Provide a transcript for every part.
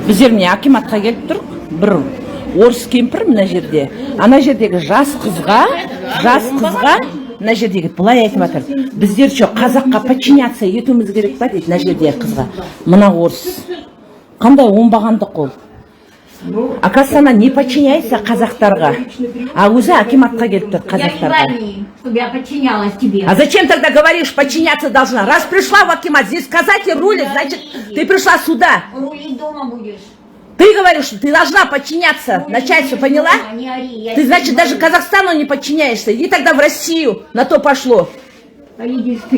Біздер міне акиматқа келіп тұрық, бір орыс кемпір мына жерде. Ана жердегі жас қызға мына жердегі былай айтып жатыр. Біздер що қазаққа подчиняться етуіміз керек па дейді мына жердегі қызға. Мына орыс. Қандай оңбағандық ол. Оказывается, она не подчиняется казахтарға, а уже акиматқа келіп тұр казахтарға. Чтобы я подчинялась тебе. А зачем тогда говоришь, подчиняться должна? Раз пришла в акимат, здесь сказать и рулить, значит, ты пришла сюда. Рулить дома будешь. Ты говоришь, что ты должна подчиняться начальству, поняла? Ты, значит, даже Казахстану не подчиняешься. Иди тогда в Россию, на то пошло.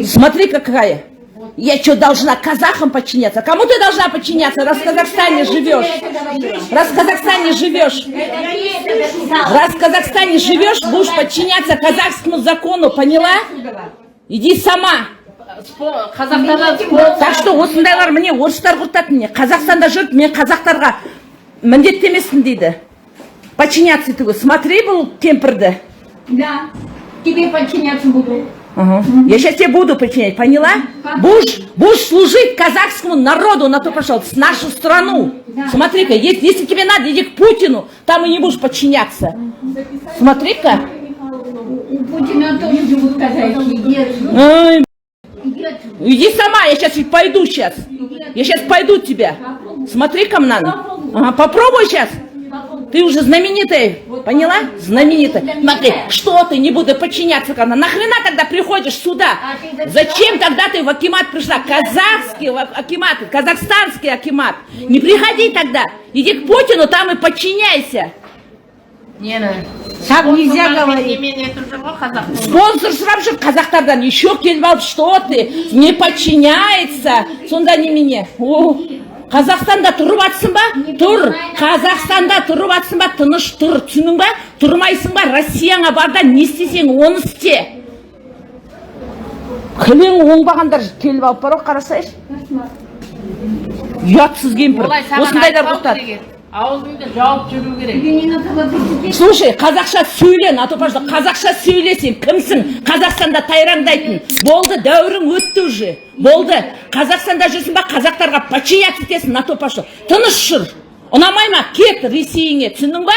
Смотри, какая. Я что, должна казахам подчиняться? Кому ты должна подчиняться, раз в Казахстане живешь? Раз в Казахстане живешь. Раз в Казахстане живешь, будешь подчиняться казахскому закону, поняла? Иди сама. Так что осындайлар міне орыстар құртады міне. Қазақстанда жүріп, мен қазақтарға міндеттемесін дейді. Подчиняться етуге. Смотри бұл кемпірді. Да, тебе подчиняться буду. Я сейчас тебе буду подчинять, поняла? Будешь служить казахскому народу, на то пошел, в нашу страну. Смотри-ка, если тебе надо, иди к Путину, там и не будешь подчиняться. Смотри-ка. У Путина тоже живут казахи. Иди сама, я сейчас пойду сейчас. Я сейчас пойду тебя. Смотри-ка, Мнан. Ага, попробуй сейчас. Ты уже знаменитая, поняла? Знаменитая. Смотри, что ты не буду подчиняться, когда нахрена тогда приходишь сюда? Зачем тогда ты в акимат пришла? Казахский акимат, казахстанский акимат. Не приходи тогда. Иди к Путину, там и подчиняйся. Так нельзя говорить. Спонсор сұрап жүр қазақтардан, еще келіп алып, что ты не подчиняется, сонда немене. Қазақстанда тұрып атсың ба? Тұр. Қазақстанда тұрып атсың ба? Тыныш тұр. Түсінің ба? Тұрмайсың ба? Россияңа барда не істесең, оны істе. Кілең оңбағандар келіп алып бар, қарасайшы. Ұятсыз кемпір. Осындайлар құртады. Аузыңды жауып жүру керек. Слушай, қазақша сөйле, на то пошло. Қазақша сөйлесең, кімсің? Қазақстанда тайраңдайтын. Болды, дәуірің өтті уже. Болды. Қазақстанда жүрсің ба, қазақтарға подчиняться етесің, на то пошло. Тыныш жүр. Ұнамай ма? Кет Ресейіңе, түсіндің ба?